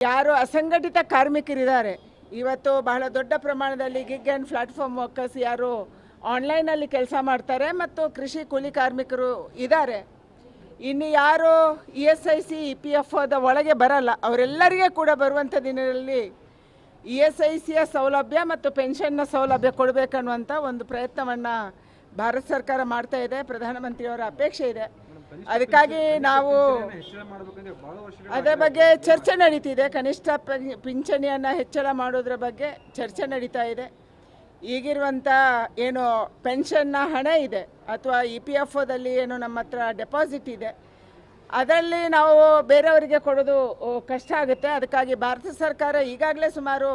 ಯಾರು ಅಸಂಘಟಿತ ಕಾರ್ಮಿಕರಿದ್ದಾರೆ ಇವತ್ತು ಬಹಳ ದೊಡ್ಡ ಪ್ರಮಾಣದಲ್ಲಿ ಗಿಗ್ ಆ್ಯಂಡ್ ಪ್ಲಾಟ್ಫಾರ್ಮ್ ವರ್ಕರ್ಸ್ ಯಾರು ಆನ್ಲೈನಲ್ಲಿ ಕೆಲಸ ಮಾಡ್ತಾರೆ ಮತ್ತು ಕೃಷಿ ಕೂಲಿ ಕಾರ್ಮಿಕರು ಇದ್ದಾರೆ. ಇನ್ನು ಯಾರು ESIC EPFದ ಒಳಗೆ ಬರಲ್ಲ ಅವರೆಲ್ಲರಿಗೆ ಕೂಡ ಬರುವಂಥ ದಿನಗಳಲ್ಲಿ ESICಯ ಸೌಲಭ್ಯ ಮತ್ತು ಪೆನ್ಷನ್ನ ಸೌಲಭ್ಯ ಕೊಡಬೇಕನ್ನುವಂಥ ಒಂದು ಪ್ರಯತ್ನವನ್ನು ಭಾರತ ಸರ್ಕಾರ ಮಾಡ್ತಾ ಇದೆ. ಪ್ರಧಾನಮಂತ್ರಿಯವರ ಅಪೇಕ್ಷೆ ಇದೆ. ಅದಕ್ಕಾಗಿ ನಾವು ಅದರ ಬಗ್ಗೆ ಚರ್ಚೆ ನಡೀತಿದೆ. ಕನಿಷ್ಠ ಪಿಂಚಣಿಯನ್ನು ಹೆಚ್ಚಳ ಮಾಡೋದ್ರ ಬಗ್ಗೆ ಚರ್ಚೆ ನಡೀತಾ ಇದೆ. ಈಗಿರುವಂಥ ಏನು ಪೆನ್ಷನ್ನ ಹಣ ಇದೆ ಅಥವಾ EPFದಲ್ಲಿ ಏನು ನಮ್ಮ ಹತ್ರ ಡೆಪಾಸಿಟ್ ಇದೆ ಅದರಲ್ಲಿ ನಾವು ಬೇರೆಯವರಿಗೆ ಕೊಡೋದು ಕಷ್ಟ ಆಗುತ್ತೆ. ಅದಕ್ಕಾಗಿ ಭಾರತ ಸರ್ಕಾರ ಈಗಾಗಲೇ ಸುಮಾರು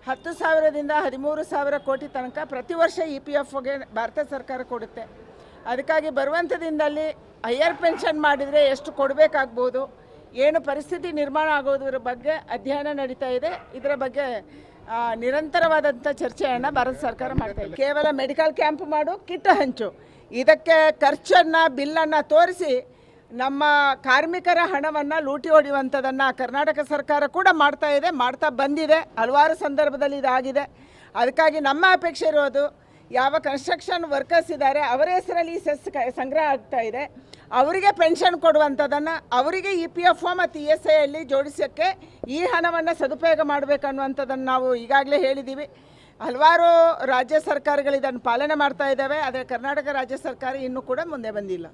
10,000ದಿಂದ 13,000 ಕೋಟಿ ತನಕ ಪ್ರತಿ ವರ್ಷ EPFಗೆ ಭಾರತ ಸರ್ಕಾರ ಕೊಡುತ್ತೆ. ಅದಕ್ಕಾಗಿ ಬರುವಂಥ ದಿನದಲ್ಲಿ ಹೈಯರ್ ಪೆನ್ಷನ್ ಮಾಡಿದರೆ ಎಷ್ಟು ಕೊಡಬೇಕಾಗ್ಬೋದು, ಏನು ಪರಿಸ್ಥಿತಿ ನಿರ್ಮಾಣ ಆಗೋದ್ರ ಬಗ್ಗೆ ಅಧ್ಯಯನ ನಡೀತಾ ಇದೆ. ಇದರ ಬಗ್ಗೆ ನಿರಂತರವಾದಂಥ ಚರ್ಚೆಯನ್ನು ಭಾರತ ಸರ್ಕಾರ ಮಾಡ್ತಾ ಇದೆ. ಕೇವಲ ಮೆಡಿಕಲ್ ಕ್ಯಾಂಪ್ ಮಾಡು, ಕಿಟ್ ಹಂಚು, ಇದಕ್ಕೆ ಖರ್ಚನ್ನು ಬಿಲ್ಲನ್ನು ತೋರಿಸಿ ನಮ್ಮ ಕಾರ್ಮಿಕರ ಹಣವನ್ನು ಲೂಟಿ ಹೊಡೆಯುವಂಥದ್ದನ್ನು ಕರ್ನಾಟಕ ಸರ್ಕಾರ ಕೂಡ ಮಾಡ್ತಾ ಇದೆ, ಮಾಡ್ತಾ ಬಂದಿದೆ. ಹಲವಾರು ಸಂದರ್ಭದಲ್ಲಿ ಇದಾಗಿದೆ. ಅದಕ್ಕಾಗಿ ನಮ್ಮ ಅಪೇಕ್ಷೆ ಇರೋದು ಯಾವ ಕನ್ಸ್ಟ್ರಕ್ಷನ್ ವರ್ಕರ್ಸ್ ಇದ್ದಾರೆ ಅವರ ಹೆಸರಲ್ಲಿ ಸೆಸ್ ಸಂಗ್ರಹ ಆಗ್ತಾ ಇದೆ, ಅವರಿಗೆ ಪೆನ್ಷನ್ ಕೊಡುವಂಥದ್ದನ್ನು ಅವರಿಗೆ EPF ಮತ್ತು ESIಯಲ್ಲಿ ಜೋಡಿಸೋಕ್ಕೆ ಈ ಹಣವನ್ನು ಸದುಪಯೋಗ ಮಾಡಬೇಕನ್ನುವಂಥದ್ದನ್ನು ನಾವು ಈಗಾಗಲೇ ಹೇಳಿದ್ದೀವಿ. ಹಲವಾರು ರಾಜ್ಯ ಸರ್ಕಾರಗಳು ಇದನ್ನು ಪಾಲನೆ ಮಾಡ್ತಾ ಇದ್ದಾವೆ. ಆದರೆ ಕರ್ನಾಟಕ ರಾಜ್ಯ ಸರ್ಕಾರ ಇನ್ನೂ ಕೂಡ ಮುಂದೆ ಬಂದಿಲ್ಲ.